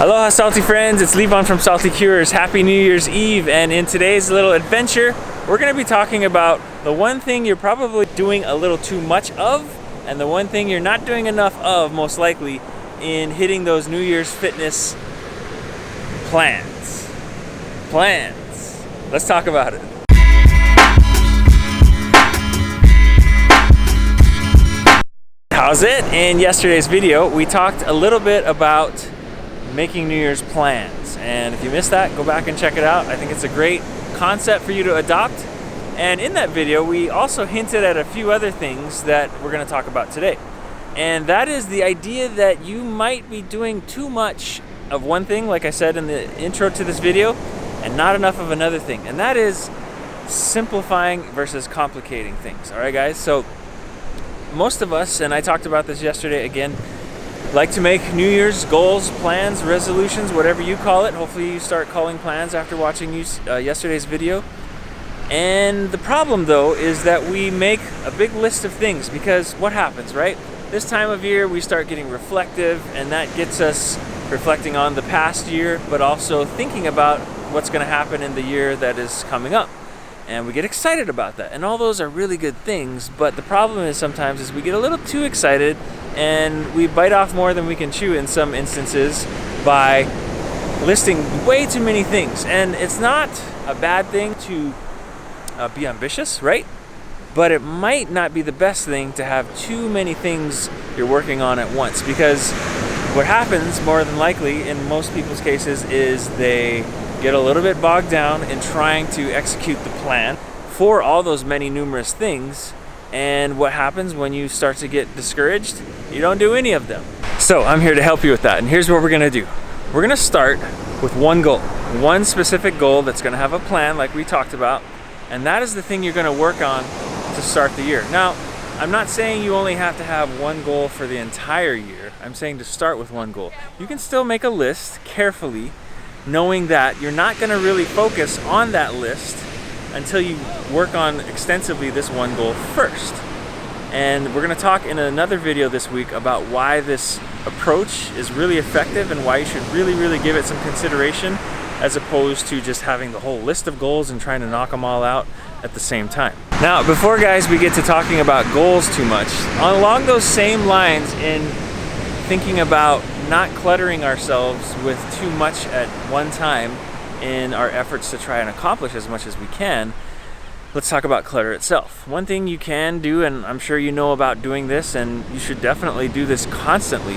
Aloha Salty friends, it's Levon from Salty Cures. Happy New Year's Eve, and in today's little adventure, we're going to be talking about the one thing you're probably doing a little too much of, and the one thing you're not doing enough of, most likely, in hitting those New Year's fitness plans. Let's talk about it. How's it? In yesterday's video, we talked a little bit about making New Year's plans, and if you missed that, go back and check it out. I think it's a great concept for you to adopt, and in that video we also hinted at a few other things that we're going to talk about today, and that is the idea that you might be doing too much of one thing, like I said in the intro to this video, and not enough of another thing, and that is simplifying versus complicating things. All right guys, so most of us, and I talked about this yesterday again, like to make New Year's goals, plans, resolutions, whatever you call it. Hopefully you start calling plans after watching yesterday's video. And the problem though is that we make a big list of things, because what happens, right? This time of year we start getting reflective, and that gets us reflecting on the past year, but also thinking about what's going to happen in the year that is coming up. And we get excited about that, and all those are really good things, but the problem is sometimes is we get a little too excited and we bite off more than we can chew in some instances by listing way too many things. And it's not a bad thing to be ambitious, right? But it might not be the best thing to have too many things you're working on at once, because what happens more than likely in most people's cases is they get a little bit bogged down in trying to execute the plan for all those many numerous things, and what happens when you start to get discouraged? You don't do any of them. So I'm here to help you with that, and here's what we're gonna do. We're gonna start with one goal, one specific goal that's gonna have a plan like we talked about, and that is the thing you're gonna work on to start the year. Now, I'm not saying you only have to have one goal for the entire year. I'm saying to start with one goal. You can still make a list carefully, knowing that you're not going to really focus on that list until you work on extensively this one goal first. And we're going to talk in another video this week about why this approach is really effective and why you should really give it some consideration, as opposed to just having the whole list of goals and trying to knock them all out at the same time. Now, before guys we get to talking about goals too much, along those same lines, in thinking about not cluttering ourselves with too much at one time in our efforts to try and accomplish as much as we can, let's talk about clutter itself. One thing you can do, and I'm sure you know about doing this, and you should definitely do this constantly,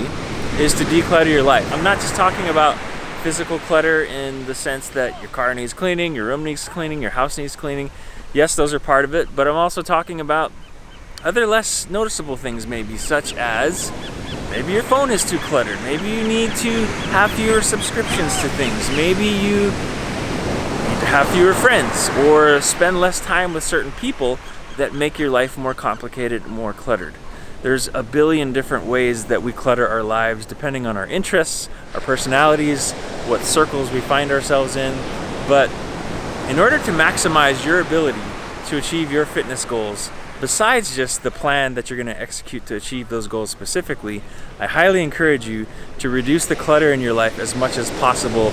is to declutter your life. I'm not just talking about physical clutter in the sense that your car needs cleaning, your room needs cleaning, your house needs cleaning. Yes, those are part of it, but I'm also talking about other less noticeable things, maybe, such as maybe your phone is too cluttered. Maybe you need to have fewer subscriptions to things. Maybe you need to have fewer friends or spend less time with certain people that make your life more complicated, more cluttered. There's a billion different ways that we clutter our lives depending on our interests, our personalities, what circles we find ourselves in. But in order to maximize your ability to achieve your fitness goals, besides just the plan that you're going to execute to achieve those goals specifically, I highly encourage you to reduce the clutter in your life as much as possible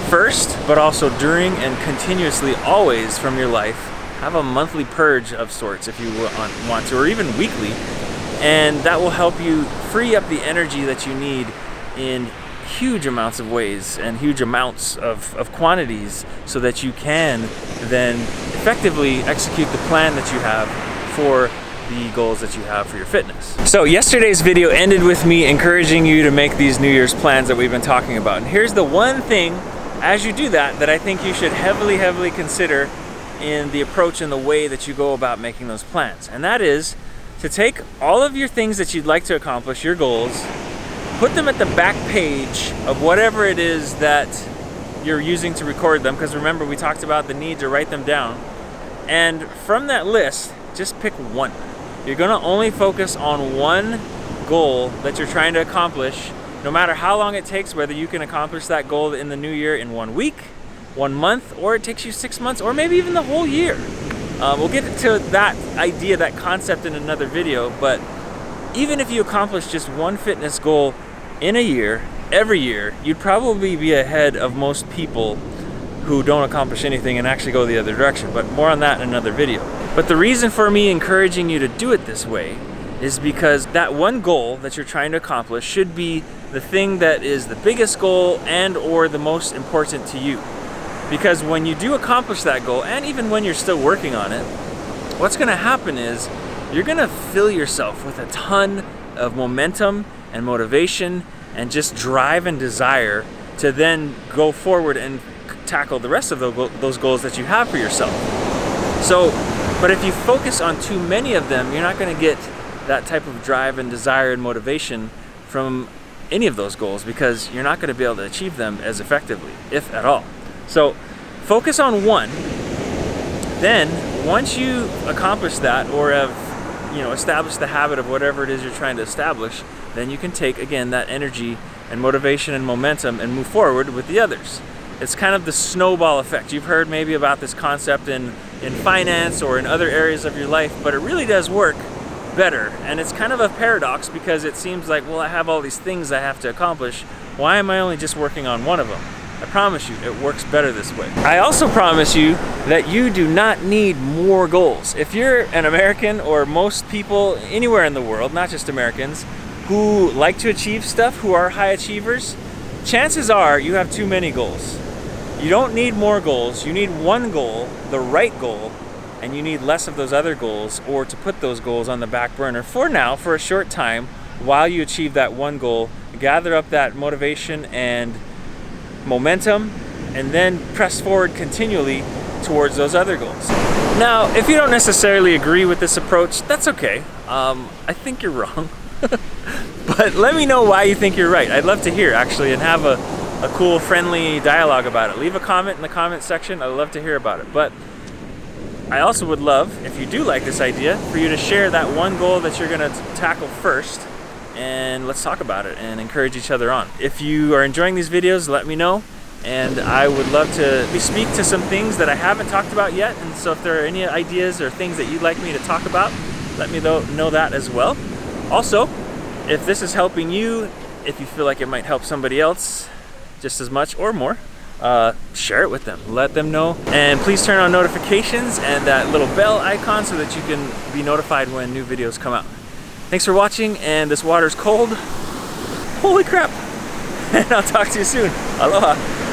first, but also during and continuously always from your life. Have a monthly purge of sorts if you want to, or even weekly, and that will help you free up the energy that you need in huge amounts of ways and huge amounts of quantities, so that you can then effectively execute the plan that you have for the goals that you have for your fitness. So yesterday's video ended with me encouraging you to make these New Year's plans that we've been talking about. And here's the one thing, as you do that I think you should heavily consider in the approach and the way that you go about making those plans. And that is to take all of your things that you'd like to accomplish, your goals, put them at the back page of whatever it is that you're using to record them, because remember we talked about the need to write them down. And from that list, just pick one. You're gonna only focus on one goal that you're trying to accomplish, no matter how long it takes, whether you can accomplish that goal in the new year in 1 week, 1 month, or it takes you 6 months, or maybe even the whole year. We'll get to that idea, that concept in another video, but even if you accomplish just one fitness goal in a year, every year, you'd probably be ahead of most people who don't accomplish anything and actually go the other direction. But more on that in another video. But the reason for me encouraging you to do it this way is because that one goal that you're trying to accomplish should be the thing that is the biggest goal and or the most important to you. Because when you do accomplish that goal, and even when you're still working on it, what's gonna happen is you're gonna fill yourself with a ton of momentum and motivation and just drive and desire to then go forward and tackle the rest of those goals that you have for yourself. So, but if you focus on too many of them, you're not gonna get that type of drive and desire and motivation from any of those goals, because you're not gonna be able to achieve them as effectively, if at all. So focus on one. Then once you accomplish that, or have established the habit of whatever it is you're trying to establish, then you can take again that energy and motivation and momentum and move forward with the others. It's kind of the snowball effect. You've heard maybe about this concept in finance or in other areas of your life, but it really does work better. And it's kind of a paradox, because it seems like, well, I have all these things I have to accomplish. Why am I only just working on one of them? I promise you, it works better this way. I also promise you that you do not need more goals. If you're an American, or most people anywhere in the world, not just Americans, who like to achieve stuff, who are high achievers, chances are you have too many goals. You don't need more goals. You need one goal, the right goal, and you need less of those other goals, or to put those goals on the back burner for now, for a short time, while you achieve that one goal, gather up that motivation and momentum, and then press forward continually towards those other goals. Now, if you don't necessarily agree with this approach, that's okay. I think you're wrong. But let me know why you think you're right. I'd love to hear, actually, and have a cool, friendly dialogue about it. Leave a comment in the comment section. I'd love to hear about it. But I also would love, if you do like this idea, for you to share that one goal that you're gonna tackle first, and let's talk about it and encourage each other on. If you are enjoying these videos, let me know, and I would love to speak to some things that I haven't talked about yet. And so if there are any ideas or things that you'd like me to talk about, let me know that as well. Also, if this is helping you, if you feel like it might help somebody else just as much or more, share it with them, let them know, and please turn on notifications and that little bell icon so that you can be notified when new videos come out. Thanks for watching, and this water's cold. Holy crap! And I'll talk to you soon. Aloha!